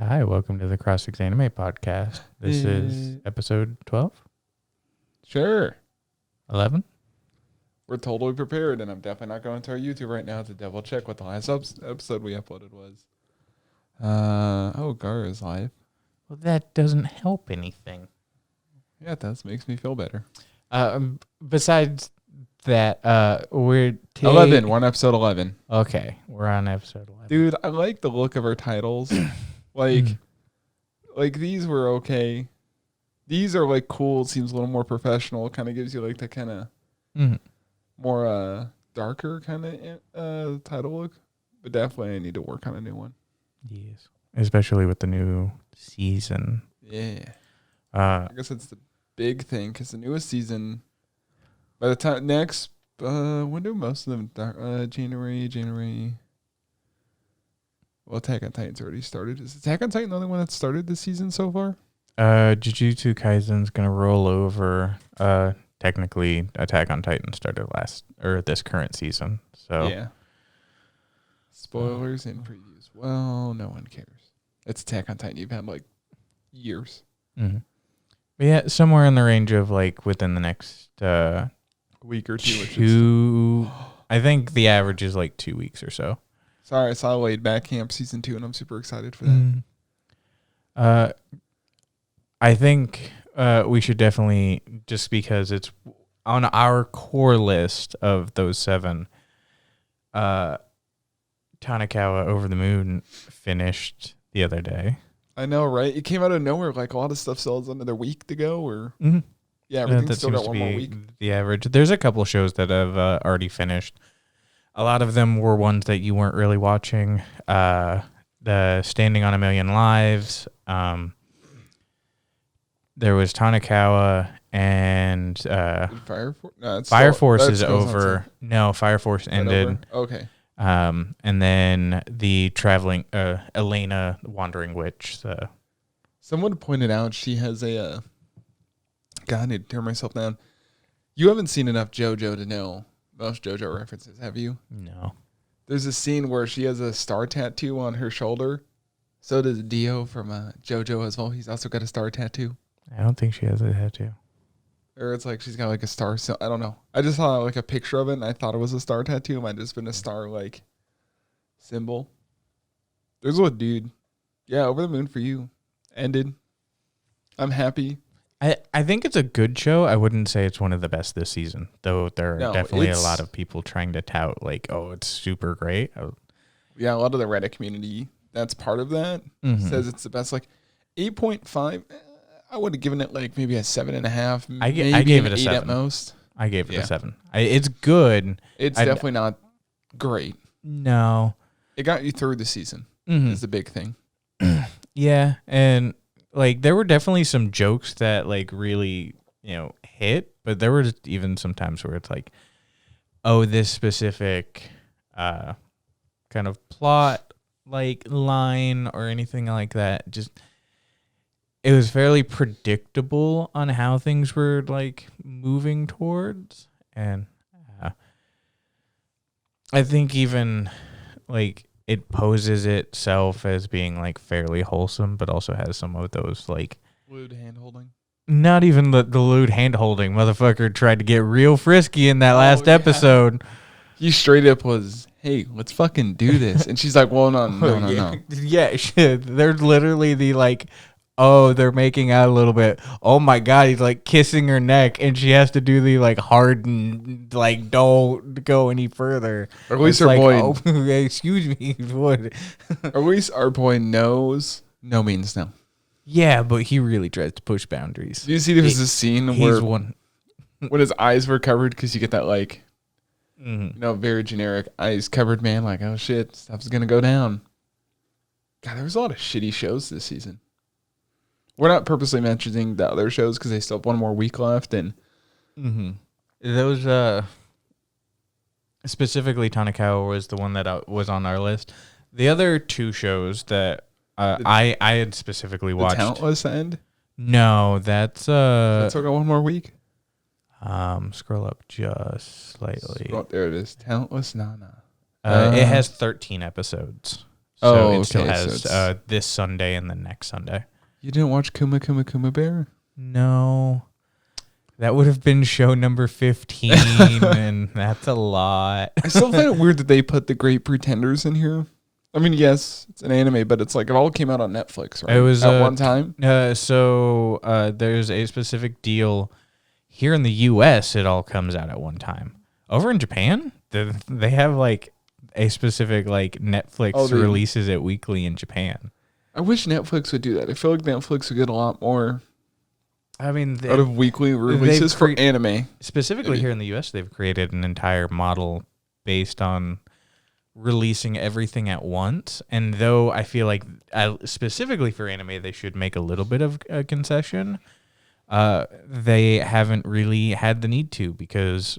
Hi, welcome to the ExAnime podcast. This is episode 12? Sure. 11? We're totally prepared, and I'm definitely not going to our YouTube right now to double check what the last episode we uploaded was. Gar is live. Well, that doesn't help anything. Yeah, it does. Makes me feel better. Besides that, we're... 11. We're on episode 11. Okay, we're on episode 11. Dude, I like the look of our titles. like these were okay. These are like cool. It seems a little more professional. It kind of gives you like the kind of more darker kind of title look. But definitely I need to work on a new one. Yes. Especially with the new season. Yeah. I guess that's the big thing because the newest season, by the time next, when do most of them January. Well, Attack on Titan's already started. Is Attack on Titan the only one that started this season so far? Jujutsu Kaisen's going to roll over. Technically, Attack on Titan started this current season. So yeah. Spoilers and previews. Well, no one cares. It's Attack on Titan. You've had like years. Mm-hmm. But yeah, somewhere in the range of like within the next week or two. I think the average is like 2 weeks or so. Sorry, I saw Laid Back Camp season 2, and I'm super excited for that. I think we should definitely, just because it's on our core list of those 7, Tanakawa Over the Moon finished the other day. I know, right? It came out of nowhere. Like a lot of stuff still has another week to go, or yeah, everything's still got one more week. The average. There's a couple shows that have already finished. A lot of them were ones that you weren't really watching. The Standing on a Million Lives. There was Tanakawa and Fire Force. No, Fire Force is over. No, Fire Force ended. Okay. And then the traveling Elena Wandering Witch. So. Someone pointed out she has a. God, I need to tear myself down. You haven't seen enough JoJo to know most JoJo references, have you? No. There's a scene where she has a star tattoo on her shoulder. So does Dio from JoJo as well. He's also got a star tattoo. I don't think she has a tattoo. Or it's like she's got like a star. I don't know. I just saw like a picture of it and I thought it was a star tattoo. It might have just been a star like symbol. There's a dude. Yeah, Over the Moon for You ended. I'm happy. I think it's a good show. I wouldn't say it's one of the best this season, though there are definitely a lot of people trying to tout like, oh, it's super great. Yeah, a lot of the Reddit community that's part of that says it's the best. Like 8.5. I would have given it like maybe a 7.5. I gave it a 7 at most. I gave it a 7. It's good. It's definitely not great. No, it got you through the season. Is the big thing. Yeah, and like there were definitely some jokes that like really hit, but there were even some times where it's like, oh, this specific kind of plot like line or anything like that just. It was fairly predictable on how things were like moving towards, and I think even like it poses itself as being like fairly wholesome, but also has some of those like lewd hand holding. Not even the lewd hand holding. Motherfucker tried to get real frisky in that last episode. He straight up was, hey, let's fucking do this, and she's like, well, no. Yeah, shit. They're literally the like. Oh, they're making out a little bit. Oh my God, he's like kissing her neck, and she has to do the like harden, like don't go any further. Or at least her boy. Oh, excuse me, what? Or at least our boy knows no means no. Yeah, but he really tries to push boundaries. Do you see there was a scene where when his eyes were covered because you get that like, very generic eyes covered man, like oh shit, stuff's gonna go down. God, there was a lot of shitty shows this season. We're not purposely mentioning the other shows because they still have one more week left. And those, specifically Tanakawa was the one that was on our list. The other 2 shows that I had specifically watched. The Talentless End? No, that's... That's got one more week? Scroll up just slightly. There it is. Talentless Nana. It has 13 episodes. So it still has this Sunday and the next Sunday. You didn't watch Kuma Kuma Kuma Bear? No. That would have been show number 15, and that's a lot. I still find it weird that they put The Great Pretenders in here. I mean, yes, it's an anime, but it's like it all came out on Netflix, right? It was at one time. So there's a specific deal here in the U.S. It all comes out at one time. Over in Japan, they have like a specific like Netflix releases it weekly in Japan. I wish Netflix would do that. I feel like Netflix would get a lot more. I mean, out of weekly releases for anime. Specifically here in the U.S., they've created an entire model based on releasing everything at once. And though I feel like specifically for anime, they should make a little bit of a concession, they haven't really had the need to because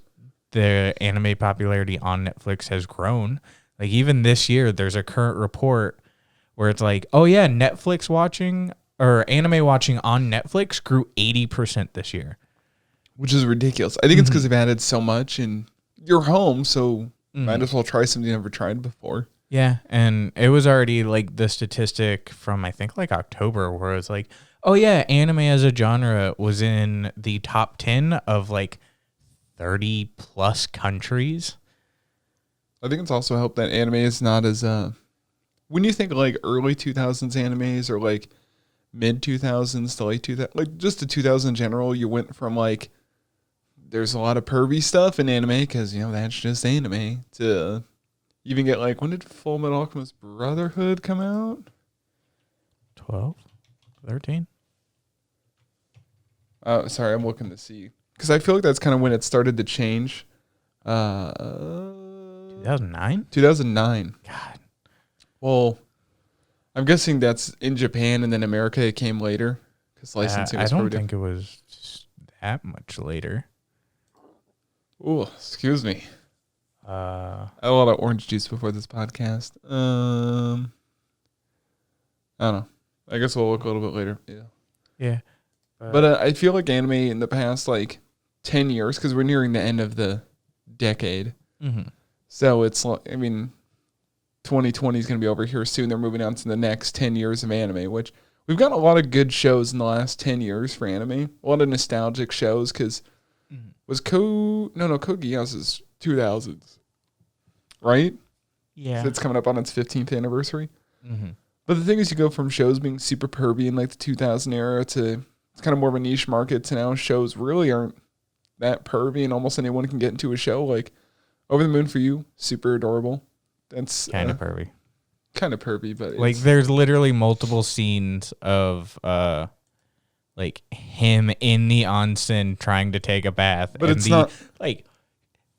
the anime popularity on Netflix has grown. Like even this year, there's a current report where it's like, oh yeah, Netflix watching or anime watching on Netflix grew 80% this year. Which is ridiculous. I think it's because they've added so much and you're home, so might as well try something you never tried before. Yeah, and it was already like the statistic from I think like October where it's like, oh yeah, anime as a genre was in the top 10 of like 30 plus countries. I think it's also helped that anime is not as when you think like early 2000s animes or like mid 2000s to late 2000s, like just the 2000s in general, you went from like there's a lot of pervy stuff in anime because, you know, that's just anime to even get like, when did Full Metal Alchemist Brotherhood come out? 12? 13? Sorry, I'm looking to see. Because I feel like that's kind of when it started to change. 2009? 2009. God. Well, I'm guessing that's in Japan and then America it came later. Because licensing was I don't think it was that much later. Oh, excuse me. I had a lot of orange juice before this podcast. I don't know. I guess we'll look a little bit later. Yeah. Yeah. But I feel like anime in the past, like, 10 years, because we're nearing the end of the decade. Mm-hmm. So it's, I mean, 2020 is going to be over here soon. They're moving on to the next 10 years of anime, which we've gotten a lot of good shows in the last 10 years for anime. A lot of nostalgic shows, because was Code Geass is 2000s, right? Yeah. So it's coming up on its 15th anniversary. Mm-hmm. But the thing is, you go from shows being super pervy in like the 2000 era to it's kind of more of a niche market to now shows really aren't that pervy and almost anyone can get into a show. Like Over the Moon for You, super adorable. That's kind of pervy. Kind of pervy, but like there's literally multiple scenes of like him in the onsen trying to take a bath. But it's not like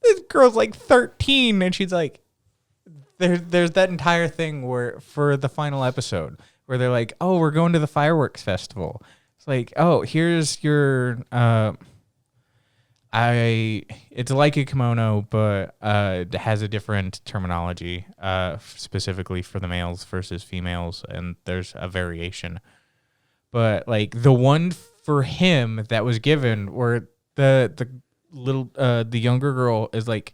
this girl's like 13 and she's like there's that entire thing where for the final episode where they're like, oh, we're going to the fireworks festival. It's like, oh, here's your it's like a kimono, but it has a different terminology, specifically for the males versus females, and there's a variation. But like the one for him that was given, where the little the younger girl is like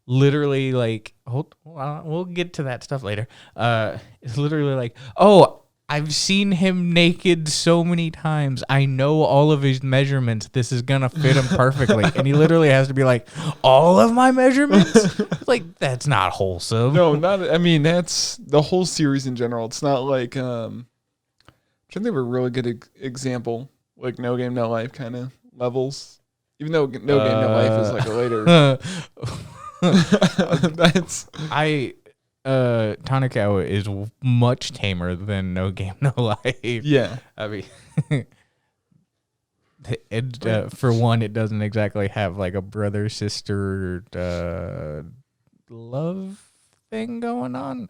literally like, hold on, we'll get to that stuff later. It's literally like, oh, I've seen him naked so many times. I know all of his measurements. This is going to fit him perfectly. And he literally has to be like, all of my measurements? Like, that's not wholesome. No, I mean, that's the whole series in general. It's not like, I'm trying to think of a really good example, like No Game, No Life kind of levels. Even though No Game, No Life is like a later. Tanakawa is much tamer than No Game, No Life. Yeah. I mean, for one, it doesn't exactly have like a brother-sister love thing going on.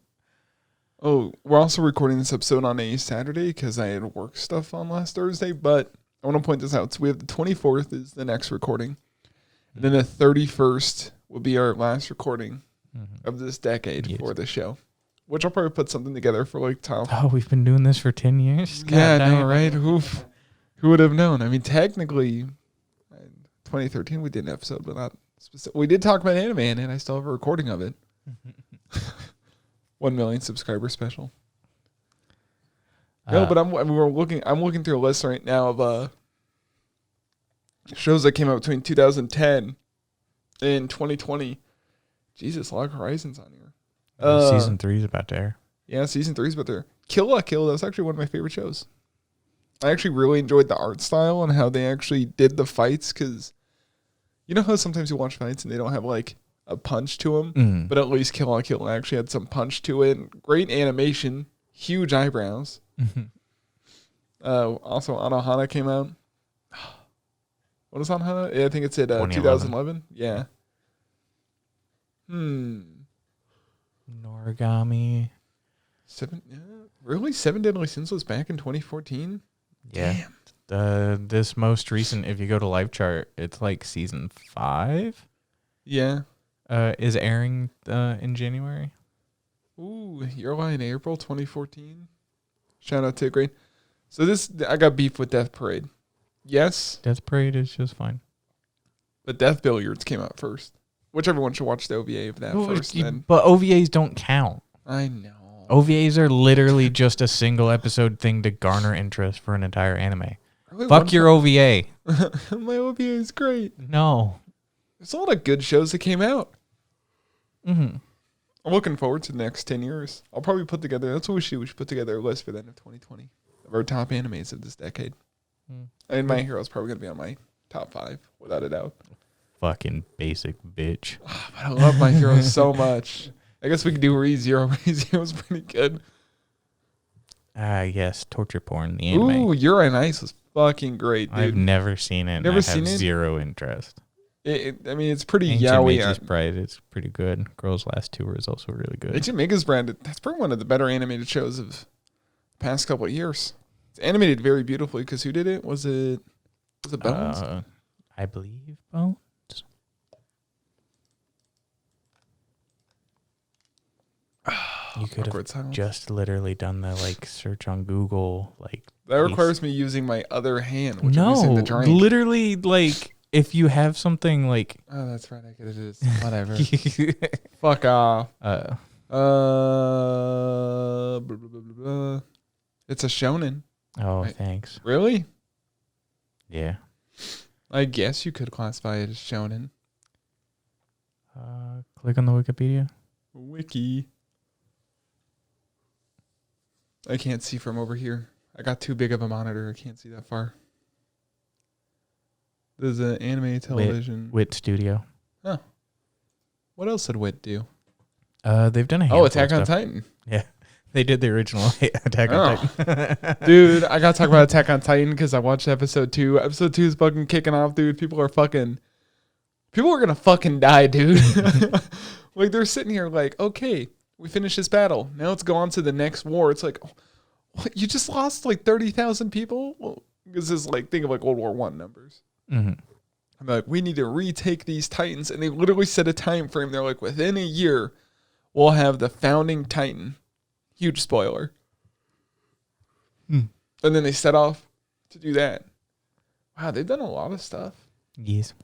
Oh, we're also recording this episode on a Saturday because I had work stuff on last Thursday, but I want to point this out. So we have the 24th is the next recording. And then the 31st will be our last recording of this decade for the show, which I'll probably put something together for like Tom. Oh, we've been doing this for 10 years? God, yeah, I know, right? Who would have known? I mean, technically, in 2013 we did an episode, but not specific. We did talk about anime, and I still have a recording of it. 1 million subscriber special. No, but I'm looking through a list right now of shows that came out between 2010 and 2020. Jesus, Log Horizon's on here. Season 3 is about to air. Yeah, season 3 is about to air. Kill La Kill, that was actually one of my favorite shows. I actually really enjoyed the art style and how they actually did the fights, because you know how sometimes you watch fights and they don't have like a punch to them, but at least Kill La Kill actually had some punch to it. Great animation, huge eyebrows. Also, Anohana came out. What is Anohana? Yeah, I think it's at 2011. Yeah. Noragami. Really? 7 Deadly Sins was back in 2014? Yeah. Damn. This most recent, if you go to Live Chart, it's like season 5. Yeah. Is airing in January. Ooh, Your Lie in April 2014. Shout out to Great. So I got beef with Death Parade. Yes. Death Parade is just fine. But Death Billiards came out first. Which everyone should watch the OVA of that first. But OVAs don't count. I know. OVAs are literally just a single episode thing to garner interest for an entire anime. Really, fuck your OVA. My OVA is great. No. There's a lot of good shows that came out. Mm-hmm. I'm looking forward to the next 10 years. I'll probably put together, that's what we should put together a list for the end of 2020 of our top animes of this decade. And My Hero's probably going to be on my top 5, without a doubt. Fucking basic bitch. Oh, but I love My Hero so much. I guess we could do ReZero. ReZero's pretty good. Yes, torture porn, the anime. Ooh, Yuri on Ice was fucking great, dude. I've never seen it. Never seen it? Zero interest. I mean, it's pretty Ancient yaoi. Mage's Bride is pretty good. Girls Last Tour is also really good. Ancient Mage's Bride, that's probably one of the better animated shows of the past couple of years. It's animated very beautifully, because who did it? Was it Bones? I believe Bones. You could have just literally done the search on Google. That requires me using my other hand, which I'm using the drink. Literally, if you have something oh, that's right. I could have just whatever. Fuck off. Blah, blah, blah, blah, blah. It's a shonen. Oh, thanks. Really? Yeah. I guess you could classify it as shonen. Click on the Wikipedia. Wiki. I can't see from over here. I got too big of a monitor. I can't see that far. There's an anime television. Wit Studio. Oh. What else did Wit do? They've done a handful Attack on of stuff. Titan. Yeah. They did the original Attack on Titan. Dude, I got to talk about Attack on Titan because I watched episode 2. Episode 2 is fucking kicking off, dude. People are going to fucking die, dude. They're sitting here okay, we finished this battle. Now let's go on to the next war. It's what? You just lost 30,000 people? Well, this is think of World War I numbers. Mm-hmm. I'm we need to retake these Titans. And they literally set a time frame. They're within a year, we'll have the founding Titan. Huge spoiler. And then they set off to do that. Wow, they've done a lot of stuff. Yes.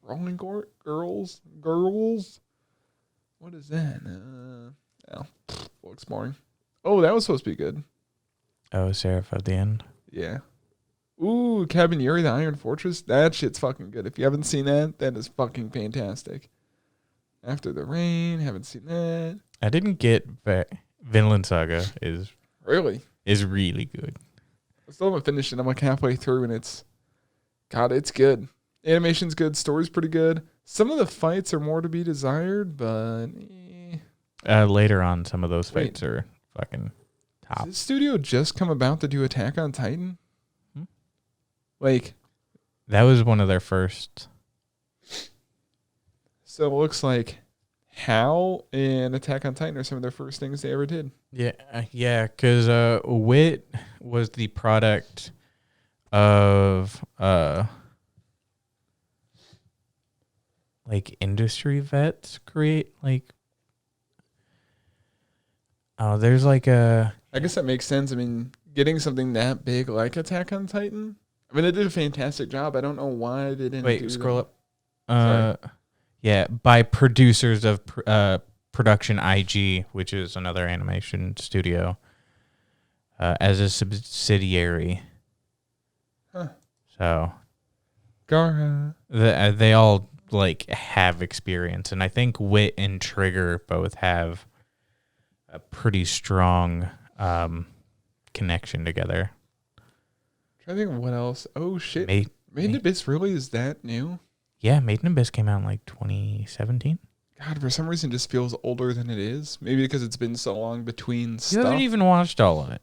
Rolling Girls. What is that? Looks boring. Oh, that was supposed to be good. Oh, Seraph of the End. Yeah. Ooh, Cabin Yuri, the Iron Fortress. That shit's fucking good. If you haven't seen that, that is fucking fantastic. After the Rain, haven't seen that. I didn't get Vinland Saga is really good. I still haven't finished it. I'm halfway through, and it's good. Animation's good. Story's pretty good. Some of the fights are more to be desired, but later on, some of those fights are fucking top. Did the studio just come about to do Attack on Titan? That was one of their first. So it looks like HAL and Attack on Titan are some of their first things they ever did. Yeah, because Wit was the product of industry vets create there's a. I guess that makes sense. I mean, getting something that big like Attack on Titan. I mean, they did a fantastic job. I don't know why they didn't. Wait, scroll up. Yeah, by producers of Production IG, which is another animation studio, as a subsidiary. Huh. So, Gara. they all like have experience, and I think Wit and Trigger both have a pretty strong connection together. Trying to think of what else. Oh shit! Made in Abyss really is that new? Yeah, Made in Abyss came out in like 2017. God, for some reason, it just feels older than it is. Maybe because it's been so long between stuff. You haven't even watched all of it.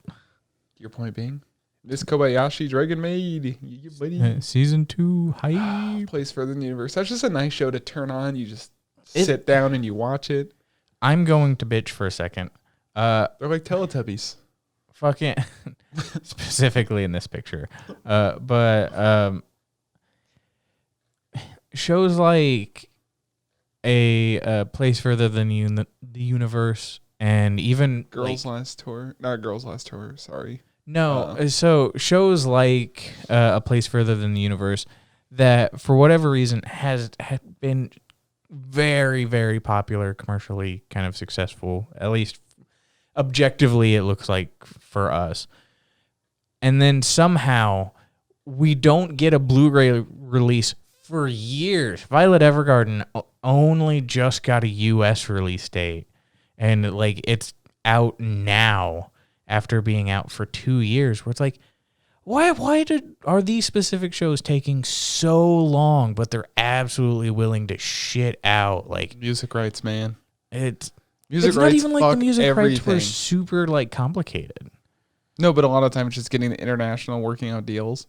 Your point being, Miss Kobayashi Dragon Maid, season 2 hype. Plays further in the universe. That's just a nice show to turn on. You just sit down and you watch it. I'm going to bitch for a second. They're like Teletubbies. Fucking specifically in this picture, but shows like a place further than the universe, and even Girls' Last Tour, not Girls' Last Tour. Sorry, no. So shows like a place further than the universe that, for whatever reason, had been very, very popular, commercially kind of successful, at least objectively it looks like for us. And then somehow we don't get a Blu-ray release for years. Violet Evergarden only just got a US release date, and like it's out now after being out for 2 years, where it's like, why are these specific shows taking so long, but they're absolutely willing to shit out like music rights, man. It's not even like the music rights were super like complicated. No, but a lot of times it's just getting the international working out deals.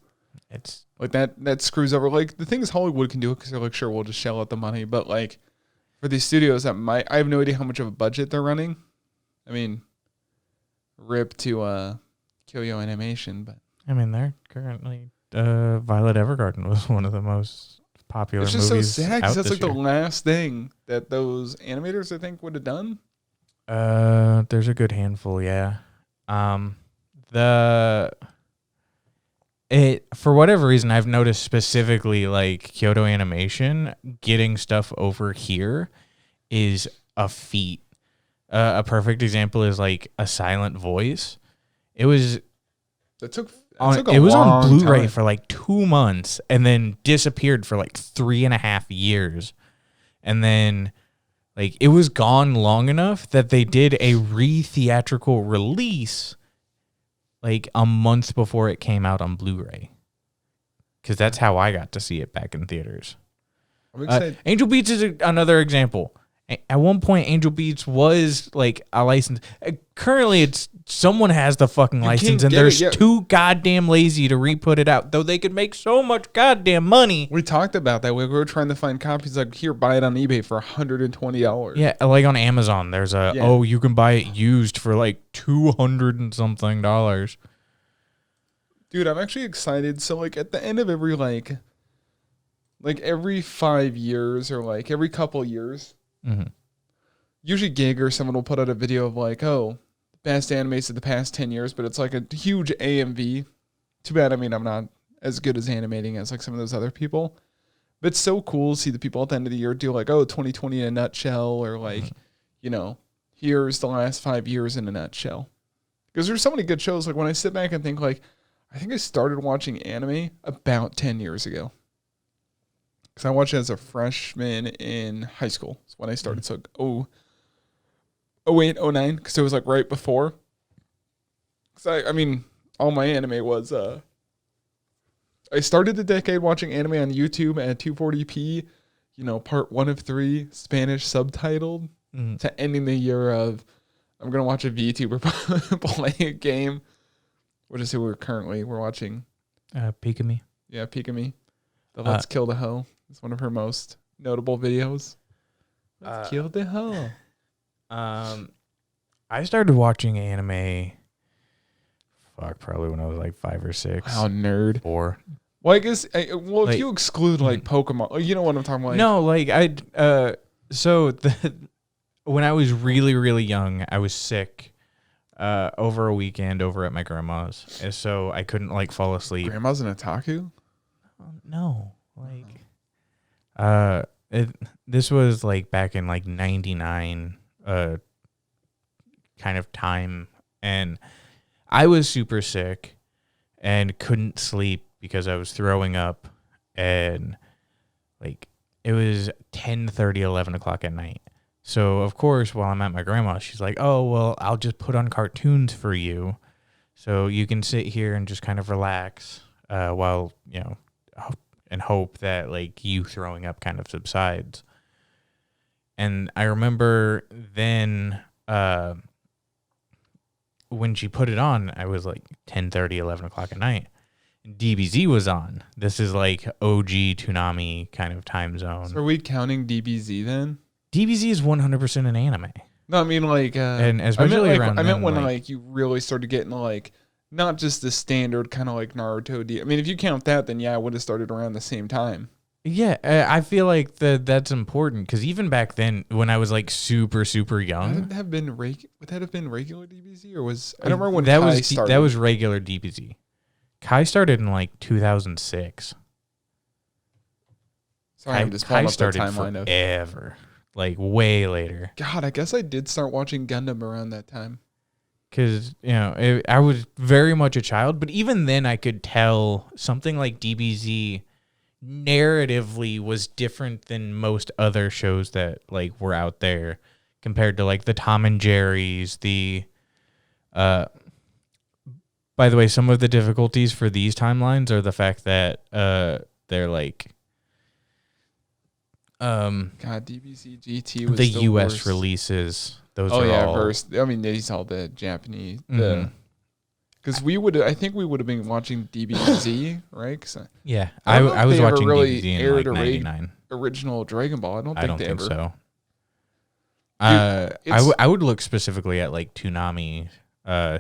It's like that screws over. Like the thing is, Hollywood can do it because they're like, sure, we'll just shell out the money. But like for these studios I have no idea how much of a budget they're running. I mean, rip to Kyoyo Animation, but I mean they're currently Violet Evergarden was one of the most popular movies. It's just so sad because that's like the last thing that those animators I think would have done. There's a good handful, yeah. For whatever reason, I've noticed specifically like Kyoto Animation getting stuff over here is a feat. A perfect example is like A Silent Voice. It was on Blu-ray time. for like 2 months and then disappeared for like 3.5 years. And then like it was gone long enough that they did a re-theatrical release like a month before it came out on Blu-ray. Because that's how I got to see it back in theaters. Angel Beats is another example. At one point, Angel Beats was like a license. Currently, it's someone has the fucking license, and they're too goddamn lazy to re-put it out. Though they could make so much goddamn money. We talked about that. We were trying to find copies. Like, here, buy it on eBay for $120. Yeah, like on Amazon, there's you can buy it used for like $200 and something. Dude, I'm actually excited. So, like, at the end of every every 5 years or like every couple years. Mm-hmm. Usually Gig or someone will put out a video of like, oh, best animes of the past 10 years, but it's like a huge AMV. Too bad, I mean, I'm not as good as animating as like some of those other people. But it's so cool to see the people at the end of the year do like, oh, 2020 in a nutshell, or like, here's the last 5 years in a nutshell. Because there's so many good shows. Like when I sit back and think like, I think I started watching anime about 10 years ago. Because I watched it as a freshman in high school. That's when I started. So, 08, 09, because it was like right before. Because I mean, all my anime was. I started the decade watching anime on YouTube at 240p, part 1 of 3, Spanish subtitled, to ending the year of, I'm going to watch a VTuber play a game. What is it we're watching? Pikami. Yeah, Pikami. The Let's Kill the Hoe. It's one of her most notable videos. Let's kill the hoe. I started watching anime. Probably when I was like 5 or 6. Wow, nerd. 4. Well, I guess. If you exclude like Pokemon, you know what I'm talking about. No, like when I was really, really young, I was sick over a weekend over at my grandma's, and so I couldn't like fall asleep. Grandma's an otaku? No, like. This was like back in like 99 kind of time, and I was super sick and couldn't sleep because I was throwing up, and like it was 10:30, 11 o'clock at night. So of course, while I'm at my grandma's, she's like, "Oh well, I'll just put on cartoons for you, so you can sit here and just kind of relax while and hope that like you throwing up kind of subsides." And I remember then when she put it on, I was like 10:30, 11 o'clock at night. DBZ was on. This is like OG Toonami kind of time zone. So are we counting DBZ then? DBZ is 100% an anime. No, I mean like, and especially I meant when like you really started getting like not just the standard kind of like Naruto. I mean, if you count that, then yeah, I would have started around the same time. Yeah, I feel like that's important because even back then, when I was like super young, would that have been regular DBZ or was I don't remember when that Kai was started. That was regular DBZ. Kai started in like 2006. Sorry, I'm just pulling Kai up the started timeline forever, like way later. God, I guess I did start watching Gundam around that time. Because I was very much a child, but even then, I could tell something like DBZ narratively was different than most other shows that like were out there compared to like the Tom and Jerry's, the by the way, some of the difficulties for these timelines are the fact that they're like God, DBZ GT was the US worst. releases. Those are all verse. I mean, these all the Japanese because I think we would have been watching DBZ, right? I was watching really DBZ in aired like 99. Original Dragon Ball. I don't think so. Dude, I would look specifically at like Toonami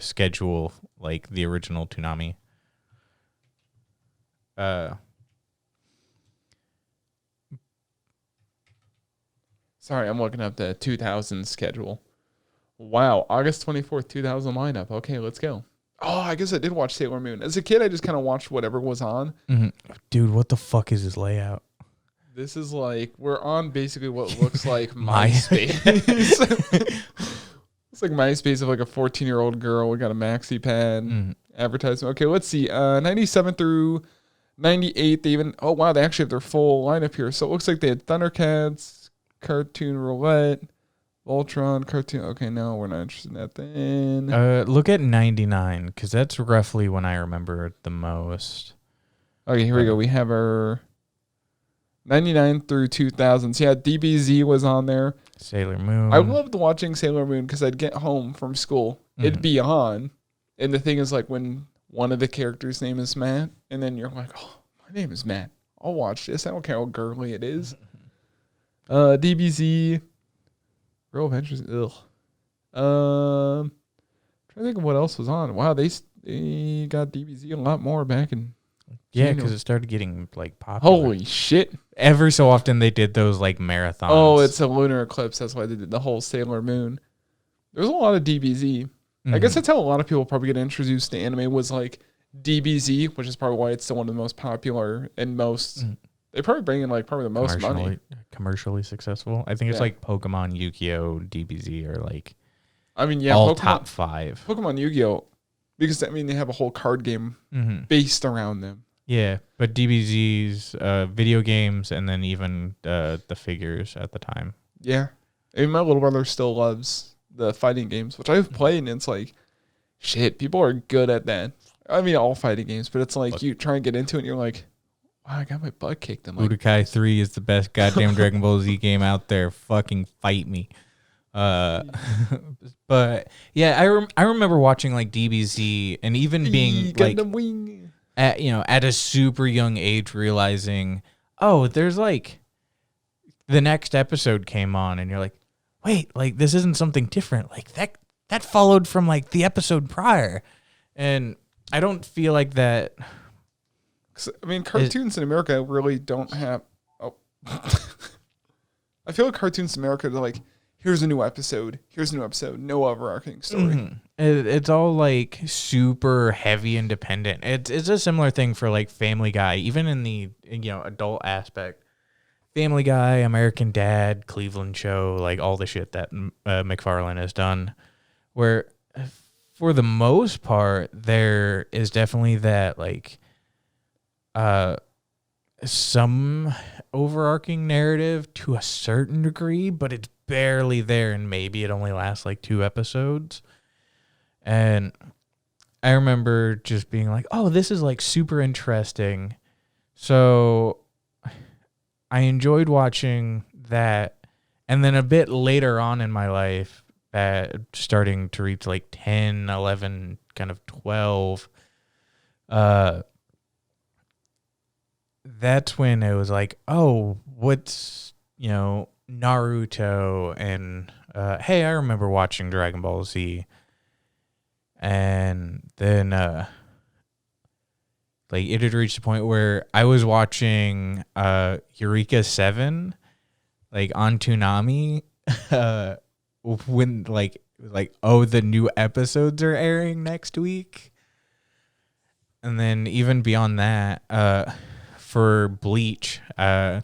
schedule, like the original Toonami. Sorry, I'm looking up the 2000 schedule. Wow, August 24th, 2000 lineup. Okay, let's go. Oh, I guess I did watch Sailor Moon. As a kid, I just kind of watched whatever was on. Mm-hmm. Dude, what the fuck is this layout? This is like, we're on basically what looks like MySpace. It's like MySpace of like a 14-year-old girl. We got a maxi pad advertisement. Okay, let's see. 97 through 98. Oh, wow, they actually have their full lineup here. So it looks like they had Thundercats, Cartoon Roulette, Voltron, Cartoon. Okay, no, we're not interested in that then. Look at 99, because that's roughly when I remember it the most. Okay, here we go. We have our 99 through 2000. So yeah, DBZ was on there. Sailor Moon. I loved watching Sailor Moon because I'd get home from school. It'd be on. And the thing is, like, when one of the characters' name is Matt, and then you're like, oh, my name is Matt. I'll watch this. I don't care how girly it is. DBZ. Real Adventures. Ugh. Trying to think of what else was on. Wow, they got DBZ a lot more back in. Yeah, because it started getting like popular. Holy shit! Every so often they did those like marathons. Oh, it's a lunar eclipse. That's why they did the whole Sailor Moon. There's a lot of DBZ. I guess that's how a lot of people probably get introduced to anime was like DBZ, which is probably why it's still one of the most popular and most. They probably bring in like probably the most money. Commercially successful. I think it's like Pokemon, Yu-Gi-Oh, DBZ, or like. I mean, yeah, all top 5. Pokemon, Yu-Gi-Oh, because I mean they have a whole card game based around them. Yeah, but DBZ's video games and then even the figures at the time. Yeah, I mean my little brother still loves the fighting games, which I've played, and it's like, shit, people are good at that. I mean, all fighting games, but it's like you try and get into it, and you're like, wow, I got my butt kicked. I'm like, Budokai 3 is the best goddamn Dragon Ball Z game out there. Fucking fight me. But yeah, I remember watching like DBZ and even being like at a super young age realizing, oh, there's like the next episode came on and you're like, wait, like this isn't something different. Like that followed from like the episode prior. And I don't feel like that. I mean, cartoons in America really don't have. Oh, I feel like cartoons in America are like, here's a new episode. No overarching story. It's all like super heavy independent. It's a similar thing for like Family Guy, even in the adult aspect. Family Guy, American Dad, Cleveland Show, like all the shit that McFarlane has done, where for the most part, there is definitely that like some overarching narrative to a certain degree, but it's barely there, and maybe it only lasts like 2 episodes. And I remember just being like, oh, this is like super interesting. So I enjoyed watching that. And then a bit later on in my life, starting to reach like 10, 11, kind of 12, that's when it was like, oh, what's, Naruto, and hey, I remember watching Dragon Ball Z. And then like it had reached a point where I was watching Eureka 7 like on Toonami when like oh, the new episodes are airing next week. And then even beyond that, for Bleach, I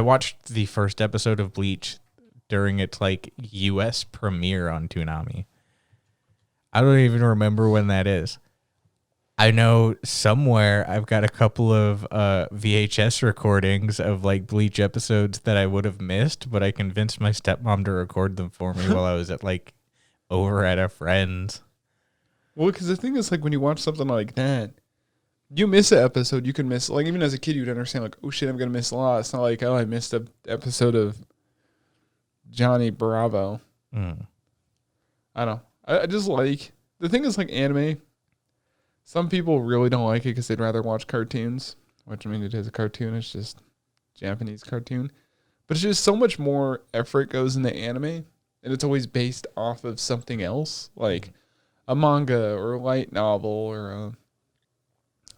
watched the first episode of Bleach during its like US premiere on Toonami. I don't even remember when that is. I know somewhere I've got a couple of VHS recordings of like Bleach episodes that I would have missed, but I convinced my stepmom to record them for me while I was at like over at a friend's. Well, because the thing is, like, when you watch something like that, you miss an episode, you can miss, like, even as a kid, you'd understand, like, oh shit, I'm going to miss a lot. It's not like, oh, I missed an episode of Johnny Bravo. I don't know. I just like, the thing is, like, anime, some people really don't like it because they'd rather watch cartoons, which, I mean, it is a cartoon. It's just Japanese cartoon. But it's just so much more effort goes into anime, and it's always based off of something else, like a manga or a light novel or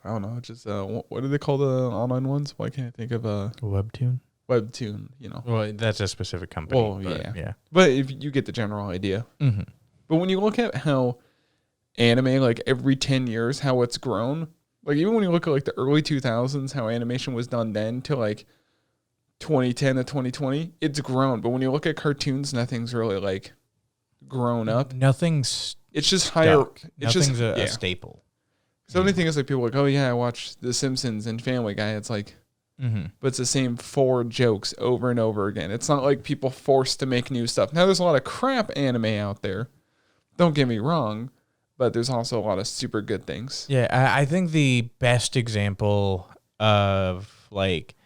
I don't know, just what do they call the online ones? Why can't I think of a Webtoon? Webtoon, you know. Well, that's a specific company. Well, yeah. But if you get the general idea. Mm-hmm. But when you look at how anime, like every 10 years, how it's grown, like even when you look at like the early 2000s, how animation was done then to like 2010 to 2020, it's grown. But when you look at cartoons, nothing's really like grown up. It's just higher. It's nothing's a staple. So the only thing is like people are like, oh yeah, I watched The Simpsons and Family Guy. It's like, but it's the same 4 jokes over and over again. It's not like people forced to make new stuff. Now there's a lot of crap anime out there. Don't get me wrong, but there's also a lot of super good things. Yeah, I think the best example of like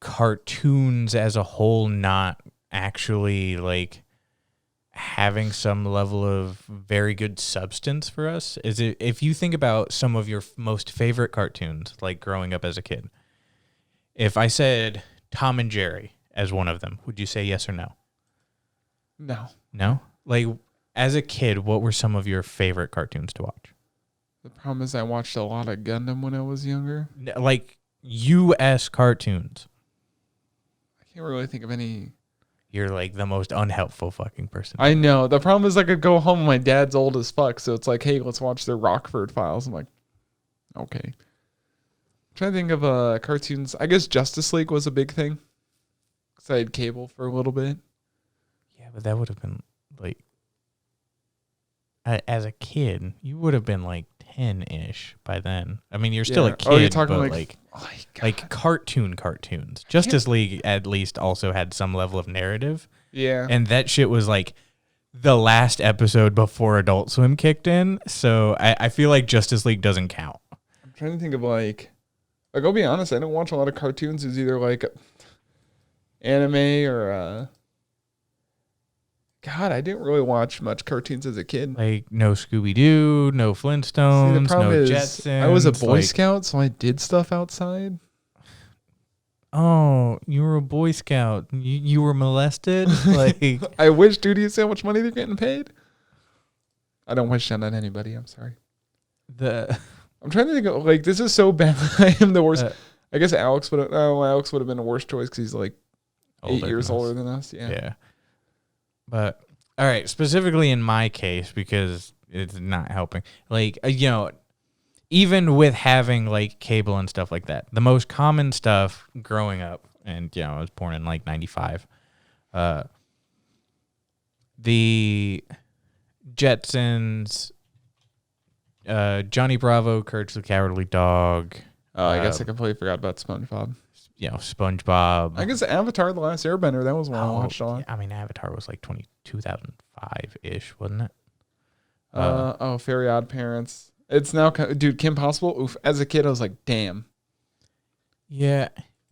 cartoons as a whole not actually like having some level of very good substance for us is if you think about some of your most favorite cartoons, like growing up as a kid. If I said Tom and Jerry as one of them, would you say yes or no? No. No? Like, as a kid, what were some of your favorite cartoons to watch? The problem is I watched a lot of Gundam when I was younger. Like, U.S. cartoons. I can't really think of any. You're like the most unhelpful fucking person. I know. The problem is I could go home. My dad's old as fuck. So it's like, hey, let's watch the Rockford Files. I'm like, okay. I'm trying to think of cartoons. I guess Justice League was a big thing. Because I had cable for a little bit. Yeah, but that would have been like, as a kid, you would have been like 10-ish by then. I mean, you're still a kid. Oh, you're talking like cartoons. Justice League at least also had some level of narrative. Yeah. And that shit was like the last episode before Adult Swim kicked in. So I feel like Justice League doesn't count. I'm trying to think of like I'll be honest, I don't watch a lot of cartoons. It's either like anime or God, I didn't really watch much cartoons as a kid. Like no Scooby-Doo, no Flintstones, no Jetsons. I was a Boy Scout, so I did stuff outside. Oh, you were a Boy Scout. You were molested? Like I wish, dude, you see how much money they're getting paid? I don't wish that on anybody. I'm sorry. I'm trying to think of, like, this is so bad. I am the worst. I guess Alex would have been a worse choice because he's like 8 years older than us. Yeah. But, all right, specifically in my case, because it's not helping, like, even with having, like, cable and stuff like that, the most common stuff growing up and I was born in like 95. The Jetsons, Johnny Bravo, Courage the Cowardly Dog. Oh, I guess I completely forgot about SpongeBob. SpongeBob. I guess Avatar: The Last Airbender. That was one I watched on. Yeah, I mean, Avatar was like 2005-ish, wasn't it? Fairy Odd Parents. It's now, dude, Kim Possible. Oof. As a kid, I was like, damn. Yeah,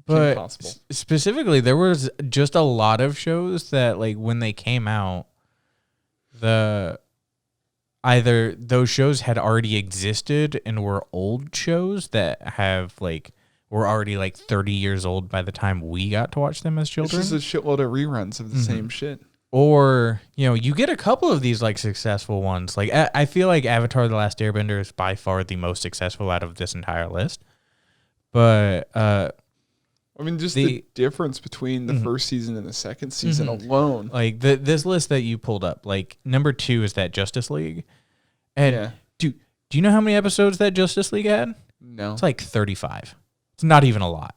but specifically, there was just a lot of shows that, like, when they came out, either those shows had already existed and were old shows that were already like 30 years old by the time we got to watch them as children. It's just a shitload of reruns of the same shit. Or, you get a couple of these like successful ones. Like I feel like Avatar: The Last Airbender is by far the most successful out of this entire list. But I mean, just the difference between the first season and the second season alone. Like this list that you pulled up, like number 2 is that Justice League. And do you know how many episodes that Justice League had? No. It's like 35. It's not even a lot.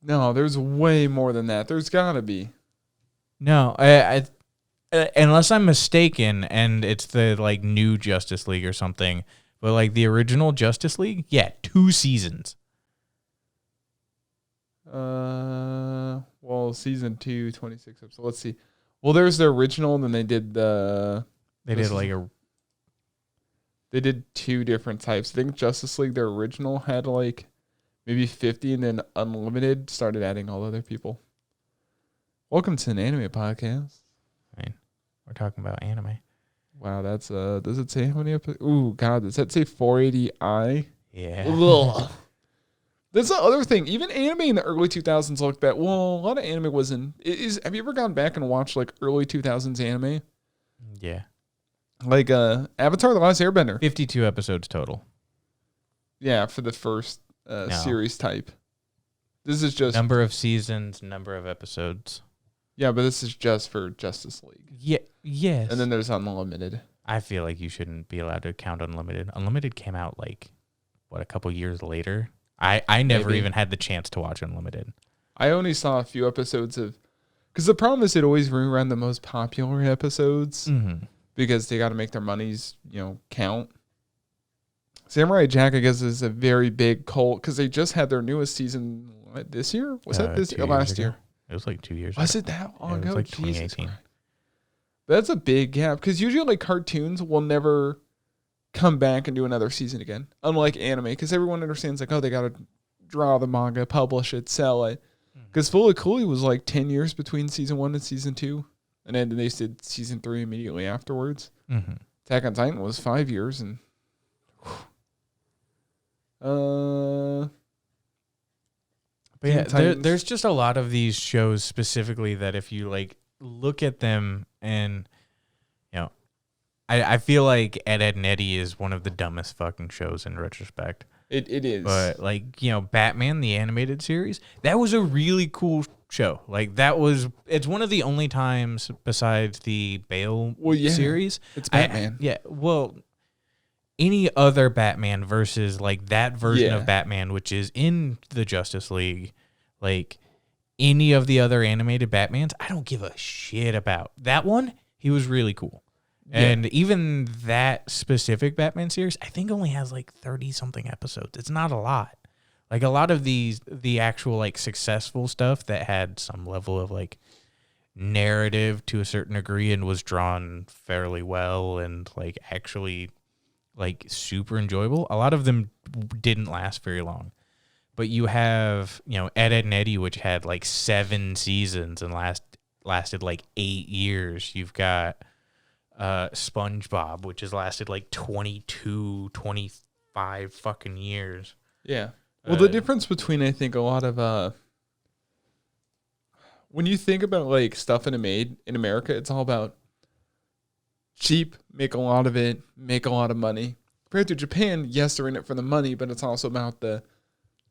No, there's way more than that. There's gotta be. No, I unless I'm mistaken, and it's the like new Justice League or something. But like the original Justice League, 2 seasons. Well, season 2, 26 episodes. Let's see. Well, there's the original, and then they did They did 2 different types. I think Justice League, their original, had like maybe 50, and then Unlimited started adding all other people. Welcome to an anime podcast. I mean, we're talking about anime. Wow, that's does it say how many episodes? Ooh, God, does that say 480i? Yeah. Ugh. That's the other thing. Even anime in the early 2000s looked bad. Well, a lot of anime wasn't. Have you ever gone back and watched like early 2000s anime? Yeah. Like Avatar: The Last Airbender. 52 episodes total. Yeah, for the first series type. This is just number of seasons, number of episodes. Yeah, but this is just for Justice League. Yeah, yes. And then there's Unlimited. I feel like you shouldn't be allowed to count Unlimited. Unlimited came out like a couple years later. I never even had the chance to watch Unlimited. I only saw a few episodes of, because the problem is it always rerun the most popular episodes because they got to make their monies, count. Samurai Jack, I guess, is a very big cult because they just had their newest season this year. Was that this year? Last year? It was like 2 years. Was it that long ago? It was like 2018. That's a big gap because usually like cartoons will never come back and do another season again, unlike anime, because everyone understands like, oh, they got to draw the manga, publish it, sell it. Because Fully Cooley was like 10 years between season 1 and season 2, and then they did season 3 immediately afterwards. Attack on Titan was 5 years, and but yeah, there's just a lot of these shows specifically that if you like look at them and I feel like Ed, Edd n Eddy is one of the dumbest fucking shows in retrospect. It is. But like, Batman, the animated series, that was a really cool show. Like it's one of the only times besides the Bale series. It's Batman. Any other Batman versus like that version of Batman, which is in the Justice League, like any of the other animated Batmans, I don't give a shit about. That one, he was really cool. And even that specific Batman series, I think only has like 30 something episodes. It's not a lot. Like a lot of the actual like successful stuff that had some level of like narrative to a certain degree and was drawn fairly well and like actually like super enjoyable. A lot of them didn't last very long. But you have, Ed, Edd n Eddy, which had like 7 seasons and lasted like 8 years. You've got SpongeBob, which has lasted like 22, 25 fucking years. Yeah. Well, the difference between, I think, a lot of when you think about like stuff made in America, it's all about cheap, make a lot of it, make a lot of money. Compared to Japan, yes, they're in it for the money, but it's also about the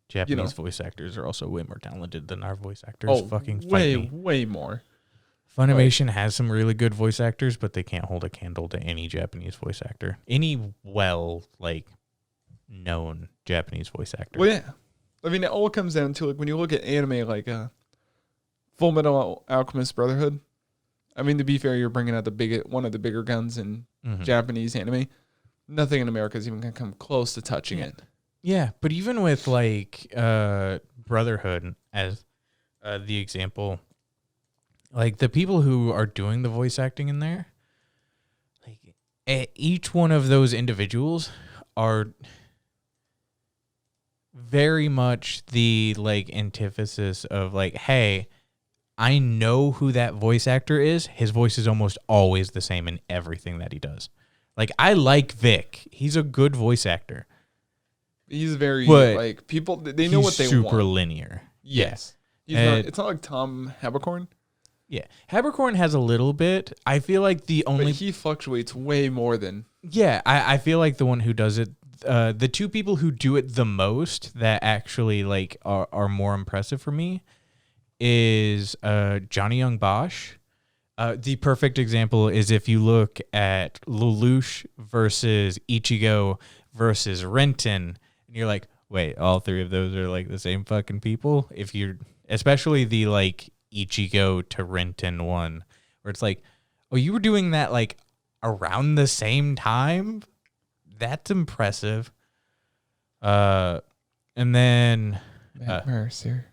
Japanese voice actors are also way more talented than our voice actors. Way more. Funimation has some really good voice actors, but they can't hold a candle to any Japanese voice actor. Any known Japanese voice actor. Well, yeah. I mean, it all comes down to, like, when you look at anime, like, Full Metal Alchemist Brotherhood. I mean, to be fair, you're bringing out one of the bigger guns in Japanese anime. Nothing in America is even going to come close to touching it. Yeah, but even with like Brotherhood as the example, like the people who are doing the voice acting in there, like each one of those individuals are very much the like antithesis of like, hey, I know who that voice actor is. His voice is almost always the same in everything that he does. Like, I like Vic. He's a good voice actor. He's very, like, people, they know what they want. He's super linear. Yes. It's not like Tom Haberkorn. Yeah. Haberkorn has a little bit. I feel like But he fluctuates way more than... Yeah, I feel like the one who does it, the two people who do it the most that actually, like, are more impressive for me is Johnny Young Bosch. The perfect example is if you look at Lelouch versus Ichigo versus Renton, and you're like, wait, all three of those are like the same fucking people? If you're, especially the like Ichigo to Renton one, where it's like, oh, you were doing that like around the same time? That's impressive. And then Matt Mercer.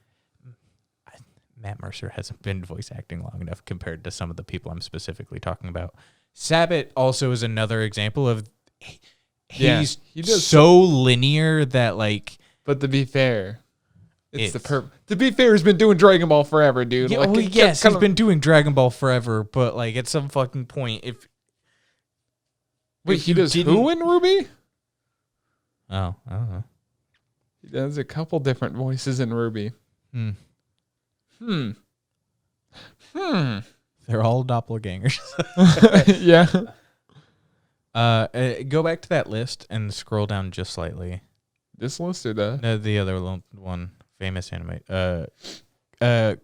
Matt Mercer hasn't been voice acting long enough compared to some of the people I'm specifically talking about. Sabat also is another example of he's so linear that like. But to be fair, to be fair, he's been doing Dragon Ball forever, dude. Yeah, like, yes, he's been doing Dragon Ball forever, but like at some fucking point, wait, he does who in Ruby? Oh, I don't know. He does a couple different voices in Ruby. They're all doppelgangers. Yeah. Go back to that list and scroll down just slightly. This list or the? No, the other one, famous anime.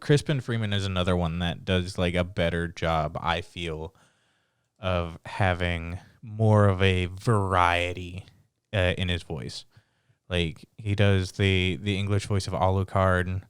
Crispin Freeman is another one that does like a better job, I feel, of having more of a variety in his voice. Like he does the English voice of Alucard.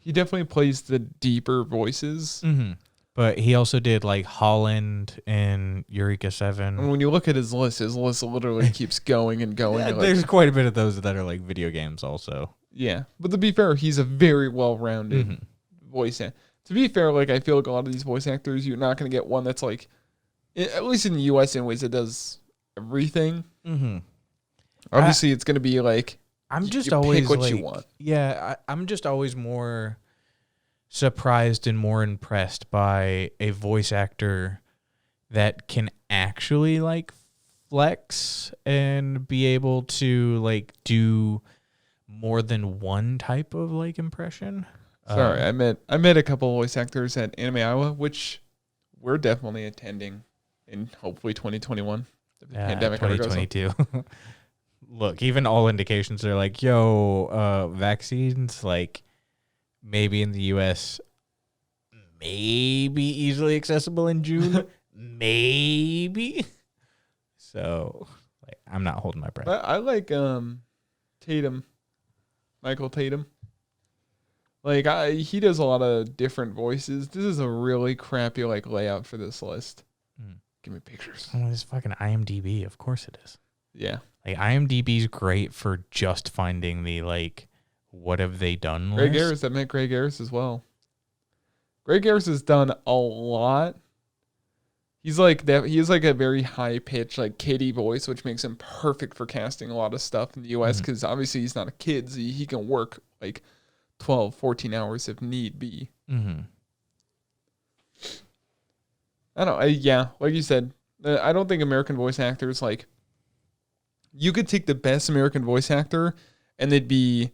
He definitely plays the deeper voices. Mm-hmm. But he also did like Holland and Eureka 7. And when you look at his list literally keeps going and going. Yeah, there's quite a bit of those that are like video games also. Yeah. But to be fair, he's a very well-rounded voice actor. To be fair, like I feel like a lot of these voice actors, you're not going to get one that's like, at least in the US anyways, that does everything. Mm-hmm. Obviously, it's going to be like, I'm just you always pick what like, you want. Yeah, I'm just always more surprised and more impressed by a voice actor that can actually like flex and be able to like do more than one type of like impression. Sorry, I met a couple voice actors at Anime Iowa, which we're definitely attending in hopefully 2021. The pandemic 2022. Look, even all indications are like, vaccines, like maybe in the U.S., maybe easily accessible in June, maybe. So, like, I'm not holding my breath. I like Tatum, Michael Tatum. Like, he does a lot of different voices. This is a really crappy like layout for this list. Give me pictures. Oh, it's fucking IMDb. Of course it is. Yeah. Like, IMDb's great for just finding the, like, what have they done Greg list. Ayres, I met Greg Ayres as well. Greg Ayres has done a lot. He's like that. He has like a very high pitched, like kiddie voice, which makes him perfect for casting a lot of stuff in the US because obviously he's not a kid. So he can work like 12, 14 hours if need be. Mm-hmm. I don't know. Yeah, like you said, I don't think American voice actors, like, you could take the best American voice actor and they'd be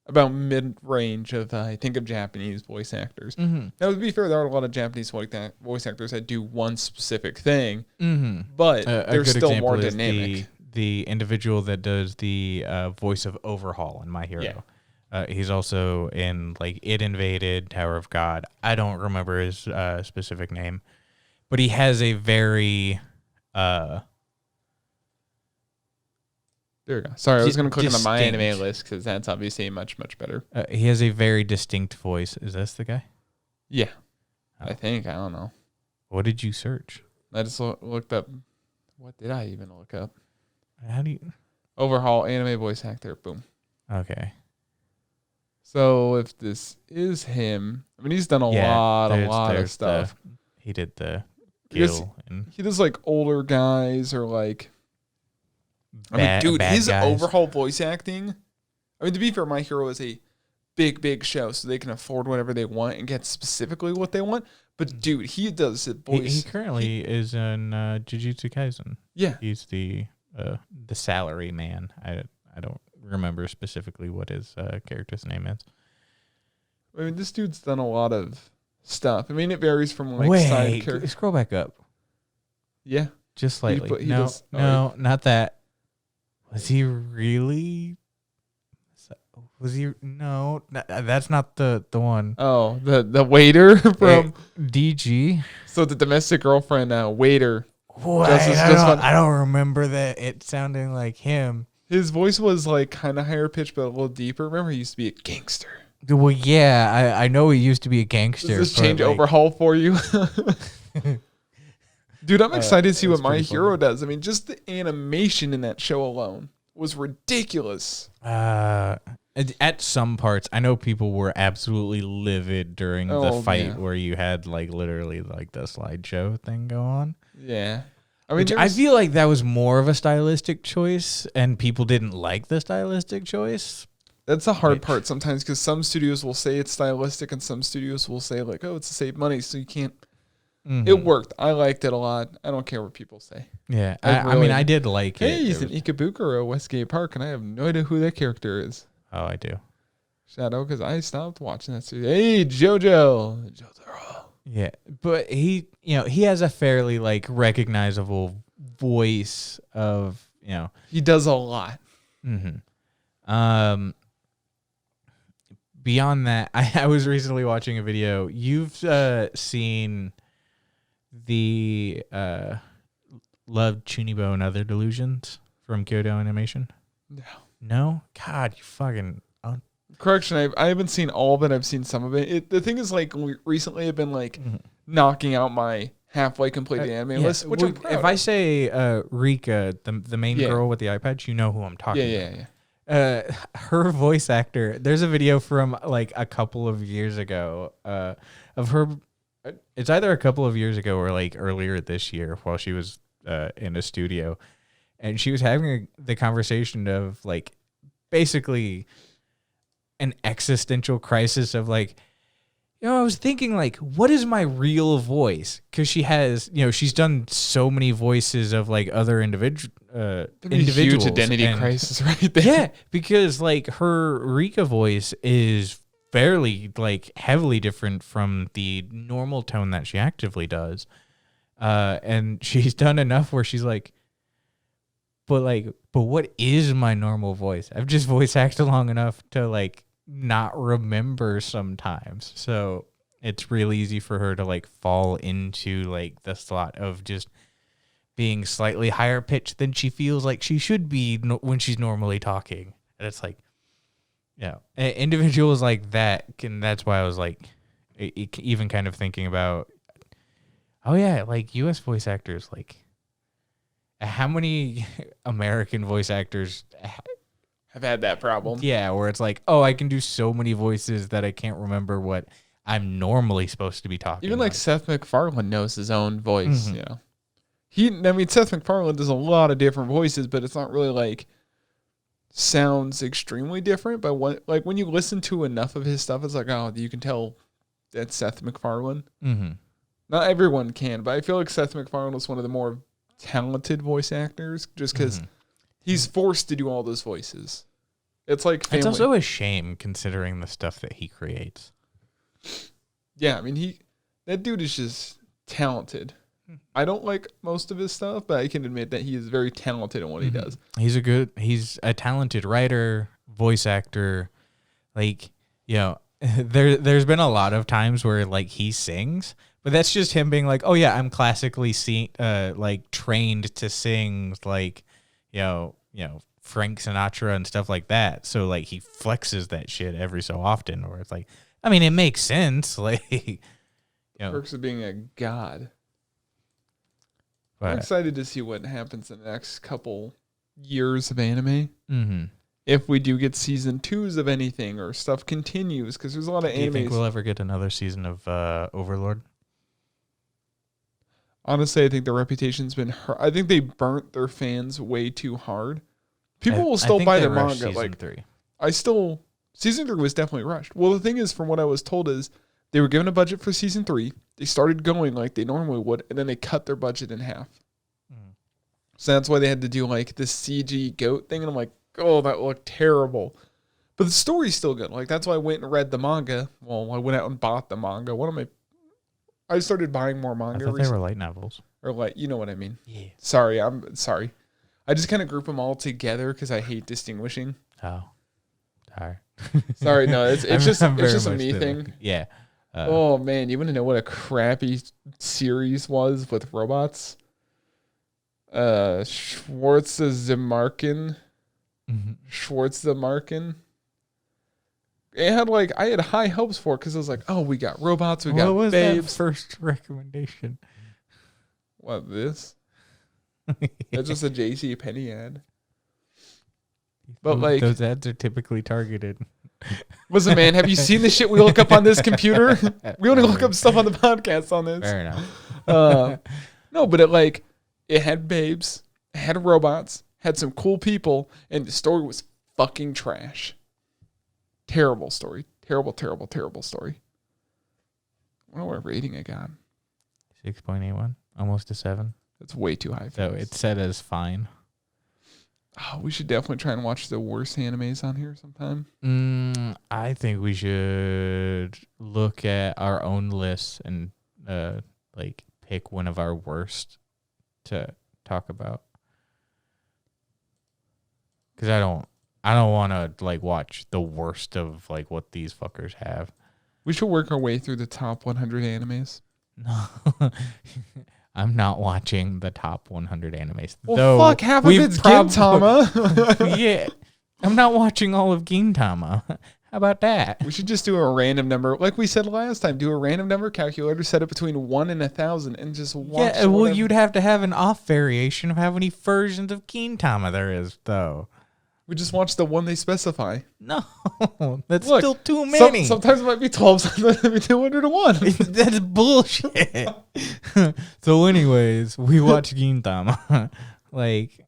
about mid-range of, I think, of Japanese voice actors. Mm-hmm. Now, to be fair, there are a lot of Japanese voice actors that do one specific thing, Mm-hmm. but they're still more dynamic. The individual that does the voice of Overhaul in My Hero. Yeah. He's also in, like, It Invaded, Tower of God. I don't remember his specific name. But he has a very There we go. Sorry, I was going to click on the My Distinct. Anime list because that's obviously much, much better. He has a very distinct voice. Is this the guy? Yeah. Oh. I think. I don't know. What did you search? I just looked up. What did I even look up? How do you... Overhaul anime voice actor. Boom. Okay. So if this is him, I mean, he's done a lot of stuff. He did the Gil. He does like older guys or like... I mean, dude, his guys. overhaul voice acting... I mean, to be fair, My Hero is a big show, so they can afford whatever they want and get specifically what they want. But, dude, he does the voice... He currently is in Jujutsu Kaisen. Yeah. He's the salary man. I don't remember specifically what his character's name is. I mean, this dude's done a lot of stuff. I mean, it varies from like side characters. Scroll back up. Yeah. Just slightly. No, not that. Was he really? Was he? No, that's not the one. Oh, the waiter from DG. So the domestic girlfriend waiter. I don't remember that. It sounding like him. His voice was like kind of higher pitched, but a little deeper. Remember, he used to be a gangster. Well, yeah, I know he used to be a gangster. Does this change overhaul for you? Dude, I'm excited to see what My Hero does. I mean, just the animation in that show alone was ridiculous. At some parts, I know people were absolutely livid during the fight where you had like literally like the slideshow thing go on. Yeah. I mean, I feel like that was more of a stylistic choice, and people didn't like the stylistic choice. That's the hard part sometimes, because some studios will say it's stylistic, and some studios will say like, "Oh, it's to save money," so you can't. Mm-hmm. It worked. I liked it a lot. I don't care what people say. Yeah, I mean, I did like it. Hey, he's in Ikebukuro, Westgate Park, and I have no idea who that character is. Oh, I do. Shadow, because I stopped watching that series. Hey, JoJo. Yeah, but he has a fairly like recognizable voice of, he does a lot. Mm-hmm. Beyond that, I was recently watching a video. You've seen the Love Chunibo and Other Delusions from Kyoto Animation? No? God, you fucking... Correction, I haven't seen all of it. I've seen some of it. The thing is, like, recently I've been, like, knocking out my halfway completed anime list, which I'm proud if I say Rika, the main girl with the eye patch, you know who I'm talking about. Yeah. Her voice actor, there's a video from, like, a couple of years ago of her... It's either a couple of years ago or, like, earlier this year while she was in a studio. And she was having the conversation of, like, basically... an existential crisis of like, I was thinking like, what is my real voice? Because she has, she's done so many voices of like other individuals. Huge identity crisis right there. Yeah, because like her Rika voice is fairly like heavily different from the normal tone that she actively does. And she's done enough where she's like, but what is my normal voice? I've just voice acted long enough to like not remember sometimes. So it's real easy for her to like fall into like the slot of just being slightly higher pitched than she feels like she should be when she's normally talking. And it's like, individuals like that that's why I was like, even kind of thinking about, like US voice actors, like how many American voice actors have had that problem? Yeah, where it's like, I can do so many voices that I can't remember what I'm normally supposed to be talking Even about. like Seth MacFarlane knows his own voice, Seth MacFarlane does a lot of different voices, but it's not really like sounds extremely different. But when you listen to enough of his stuff, it's like, you can tell that's Seth MacFarlane. Mm-hmm. Not everyone can, but I feel like Seth MacFarlane was one of the more talented voice actors just because he's forced to do all those voices. It's like family. It's also a shame considering the stuff that he creates. Yeah, I mean, that dude is just talented. I don't like most of his stuff, but I can admit that he is very talented in what he does. He's a talented writer, voice actor. Like, there's been a lot of times where like he sings, but that's just him being like, I'm classically like trained to sing like, Frank Sinatra and stuff like that. So like he flexes that shit every so often, where it's like, I mean, it makes sense. Like, you know, perks of being a god. But, I'm excited to see what happens in the next couple years of anime. Mm-hmm. If we do get season 2s of anything or stuff continues, because there's a lot of anime. Do you think we'll ever get another season of Overlord? Honestly, I think the reputation's been hurt. I think they burnt their fans way too hard. People will still buy their manga. Like 3. Season 3 was definitely rushed. Well, the thing is, from what I was told, is they were given a budget for season 3. They started going like they normally would, and then they cut their budget in half. Mm. So that's why they had to do like the CG goat thing. And I'm like, oh, that looked terrible. But the story's still good. Like, that's why I went and read the manga. Well, I went out and bought the manga. I started buying more manga. I thought they were light novels. Or like, you know what I mean. Yeah. Sorry, I'm sorry. I just kind of group them all together because I hate distinguishing. Oh. Sorry. Sorry, no, it's just a me thing. Yeah. Oh man, you want to know what a crappy series was with robots? Schwarzenegger. Schwarzenegger. It had like I had high hopes for it because I was like, oh, we got robots, we got what was babes. That first recommendation? What this? That's just a JC Penney ad. But like those ads are typically targeted. Listen, man, have you seen the shit we look up on this computer? We only look up stuff on the podcast on this. Fair enough. No, but it had babes, it had robots, had some cool people, and the story was fucking trash. Terrible story. Terrible story. I don't know what rating I got. 6.81, almost a 7. That's way too high. So it's set as fine. Oh, we should definitely try and watch the worst animes on here sometime. I think we should look at our own lists and like pick one of our worst to talk about. Because I don't want to like watch the worst of like what these fuckers have. We should work our way through the top 100 animes. No. I'm not watching the top 100 animes. Well, fuck, half of it's Gintama. Yeah. I'm not watching all of Gintama. How about that? We should just do a random number. Like we said last time, do a random number calculator, set it between 1 and 1,000, and just watch. Yeah, well, you'd have to have an off variation of how many versions of Gintama there is, though. We just watch the one they specify. No, that's still too many. Sometimes it might be 12, sometimes it might be 201. That's bullshit. So anyways, we watch Gintama. Like,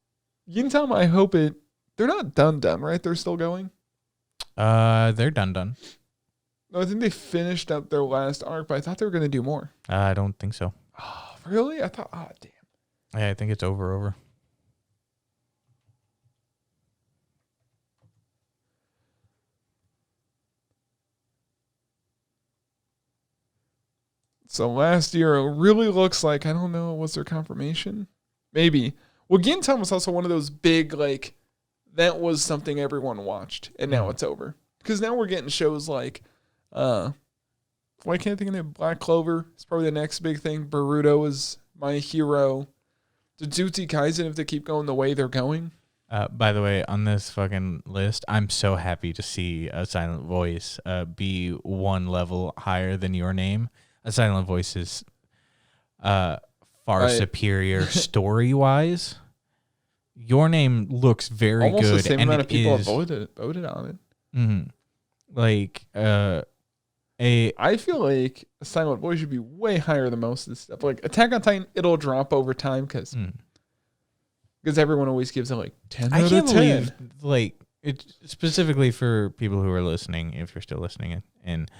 Gintama, I hope they're not done, right? They're still going? They're done. No, I think they finished up their last arc, but I thought they were going to do more. I don't think so. Oh, really? I thought, damn. Yeah, I think it's over. So last year, it really looks like, I don't know, was there confirmation? Maybe. Well, Gintama was also one of those big, like, that was something everyone watched, and now it's over. Because now we're getting shows like, why can't I think of the name? Black Clover is probably the next big thing. Boruto is My Hero. Jujutsu Kaisen, if they keep going the way they're going. By the way, on this fucking list, I'm so happy to see A Silent Voice be one level higher than Your Name. A Silent Voice is far superior story-wise. Your Name looks very almost good. Almost the same amount of people have voted on it. Mm-hmm. Like, I feel like A Silent Voice should be way higher than most of this stuff. Like, Attack on Titan, it'll drop over time because everyone always gives it like 10 out of 10. I can't believe, like, it specifically for people who are listening, if you're still listening, and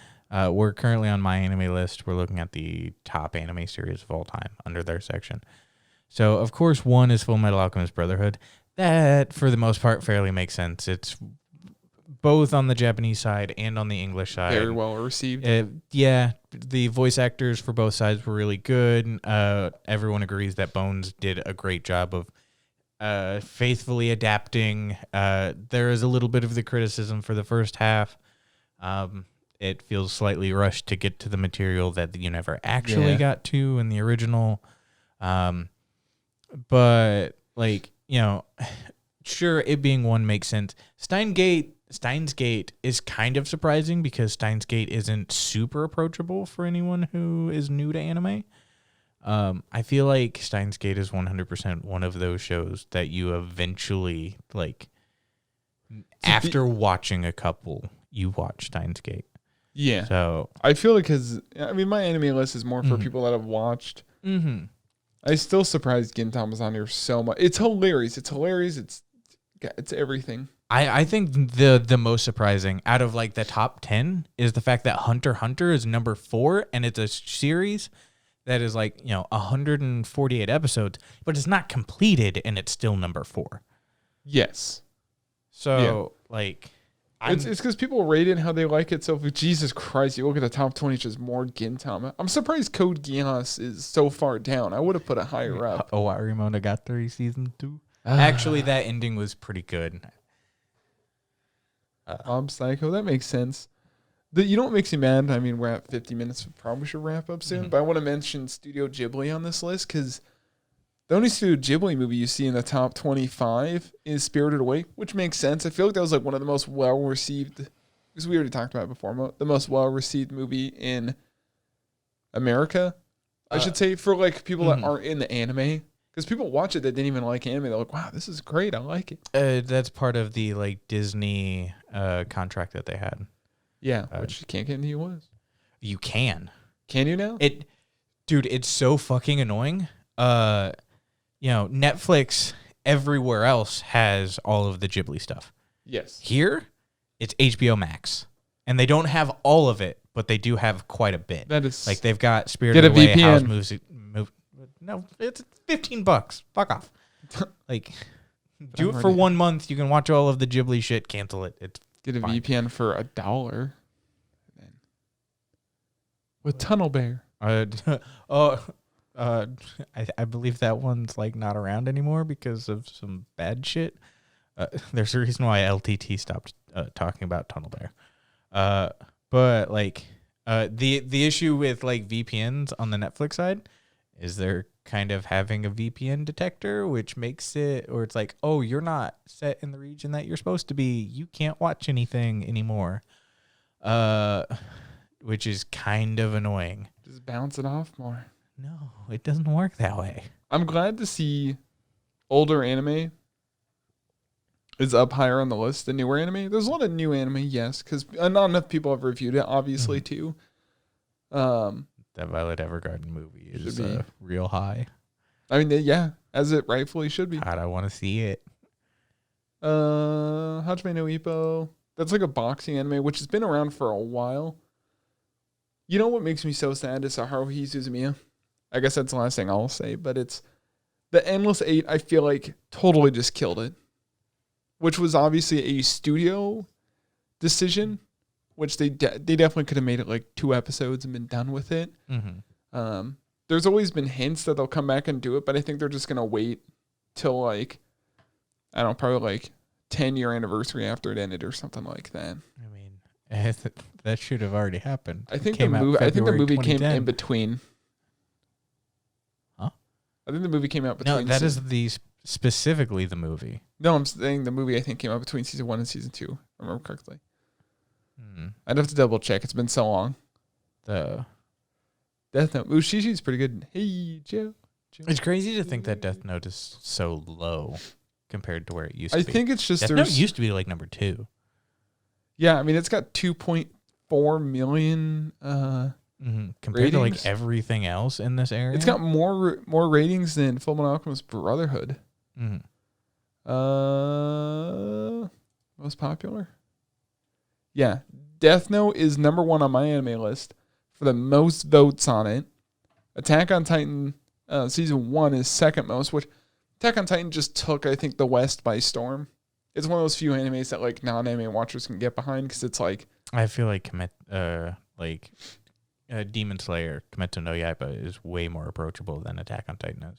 we're currently on My Anime List. We're looking at the top anime series of all time under their section. So, of course, one is Full Metal Alchemist Brotherhood. That, for the most part, fairly makes sense. It's both on the Japanese side and on the English side. Very well received. Yeah, the voice actors for both sides were really good. Everyone agrees that Bones did a great job of faithfully adapting. There is a little bit of the criticism for the first half. It feels slightly rushed to get to the material that you never actually got to in the original. But, like, you know, Sure, it being one makes sense. Steins Gate is kind of surprising because Steins Gate isn't super approachable for anyone who is new to anime. I feel like Steins Gate is 100% one of those shows that you eventually, like, after watching a couple, you watch Steins Gate. Yeah. So I feel like my anime list is more for people that have watched. Mm-hmm. I still surprised Gintama's on here so much. It's hilarious. It's everything. I think the most surprising out of like the top 10 is the fact that Hunter x Hunter is number 4, and it's a series that is like, 148 episodes, but it's not completed and it's still number 4. Yes. So like it's because people rate it how they like it. So if Jesus Christ, you look at the top 20, it's just more Gintama. I'm surprised Code Geass is so far down. I would have put it higher up. Owari Monogatari season 2. Actually, that ending was pretty good. Mob Psycho, that makes sense. You know what makes me mad? I mean, we're at 50 minutes. We probably should wrap up soon. But I want to mention Studio Ghibli on this list because the only Studio Ghibli movie you see in the top 25 is Spirited Away, which makes sense. I feel like that was like one of the most well-received, because we already talked about it before, the most well-received movie in America, I should say, for like people that aren't in the anime. Because people watch it that didn't even like anime. They're like, wow, this is great. I like it. That's part of the like Disney contract that they had. Yeah, which you can't get in the US. You can. Can you now? Dude, it's so fucking annoying. Netflix everywhere else has all of the Ghibli stuff. Yes. Here, it's HBO Max. And they don't have all of it, but they do have quite a bit. That is... Like, they've got Spirited Away, VPN. House Movie. No, it's $15. Fuck off. Like, do it for 1 month. You can watch all of the Ghibli shit. Cancel it. It's Get a fine. VPN for $1. With Tunnel Bear. I believe that one's like not around anymore because of some bad shit. There's a reason why LTT stopped talking about Tunnel Bear. But like the issue with like VPNs on the Netflix side is they're kind of having a VPN detector, which makes it, or it's like, oh, you're not set in the region that you're supposed to be. You can't watch anything anymore. Which is kind of annoying. Just bounce it off more. No, it doesn't work that way. I'm glad to see older anime is up higher on the list than newer anime. There's a lot of new anime, yes, because not enough people have reviewed it, obviously, too. That Violet Evergarden movie is real high. I mean, yeah, as it rightfully should be. God, I want to see it. Hajime no Ippo. That's like a boxing anime, which has been around for a while. You know what makes me so sad is Haruhi Suzumiya. I guess that's the last thing I'll say, but it's the Endless 8, I feel like totally just killed it. Which was obviously a studio decision, which they definitely could have made it like 2 episodes and been done with it. Mm-hmm. There's always been hints that they'll come back and do it, but I think they're just going to wait till like, I don't know, probably like 10-year anniversary after it ended or something like that. I mean, that should have already happened. I think the movie came in between. Huh? I think the movie came out between. No, that is specifically the movie. No, I'm saying the movie I think came out between season 1 and season 2. If I remember correctly. I'd have to double check. It's been so long. The Death Note. Mushishi's pretty good. Hey, Joe. It's crazy to think that Death Note is so low compared to where it used to be. I think it's just Death Note used to be like number 2. Yeah, I mean it's got 2.4 million compared ratings. to like everything else in this area. It's got more ratings than Fullmetal Alchemist Brotherhood. Most popular? Yeah. Death Note is number 1 on my anime list for the most votes on it. Attack on Titan season 1 is second most, which Attack on Titan just took, I think, the West by storm. It's one of those few animes that like non-anime watchers can get behind because it's like... I feel like Demon Slayer, Kimetsu no Yaiba is way more approachable than Attack on Titan is,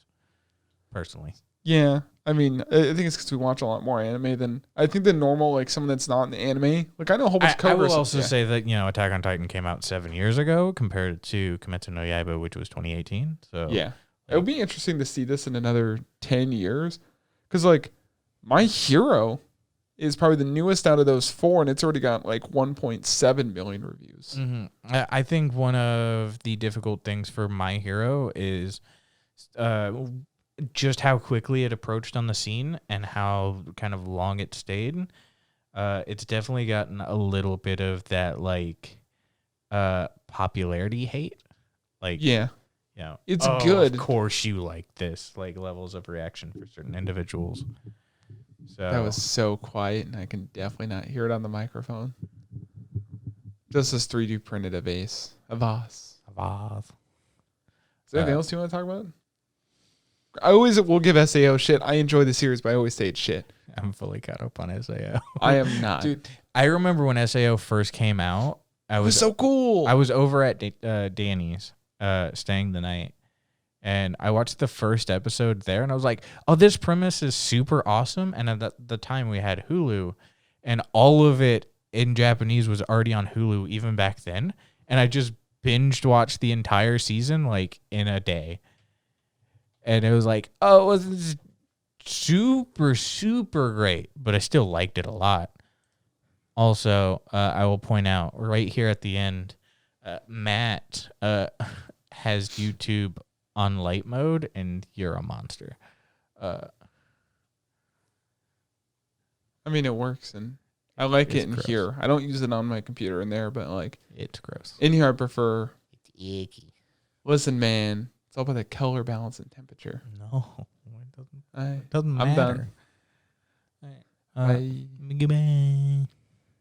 personally. Yeah, I mean, I think it's because we watch a lot more anime than I think the normal, like someone that's not in the anime. Like I know a whole bunch of I will also say that Attack on Titan came out 7 years ago compared to Kimetsu no Yaiba, which was 2018. So yeah, it would be interesting to see this in another 10 years, because like My Hero is probably the newest out of those 4, and it's already got like 1.7 million reviews. Mm-hmm. I think one of the difficult things for My Hero is just how quickly it approached on the scene and how kind of long it stayed. It's definitely gotten a little bit of that like popularity hate. Like, yeah, you know, it's good. Of course you like this, like levels of reaction for certain individuals. So that was so quiet, and I can definitely not hear it on the microphone. Just as 3D printed a vase. A vase. A vase. Is there anything else you want to talk about? I always will give SAO shit. I enjoy the series, but I always say it's shit. I'm fully caught up on SAO. I am not. Dude, I remember when SAO first came out. It was so cool. I was over at Danny's staying the night. And I watched the first episode there, and I was like, oh, this premise is super awesome. And at the time, we had Hulu, and all of it in Japanese was already on Hulu even back then. And I just binged watched the entire season, like, in a day. And it was like, oh, it was super, super great. But I still liked it a lot. Also, I will point out, right here at the end, Matt has YouTube on light mode, and you're a monster. I mean, it works, and I like it in gross. Here. I don't use it on my computer in there, but like it's gross. In here, I prefer. It's icky. Listen, man, it's all about the color balance and temperature. No, it doesn't matter. I'm done. All right. Goodbye.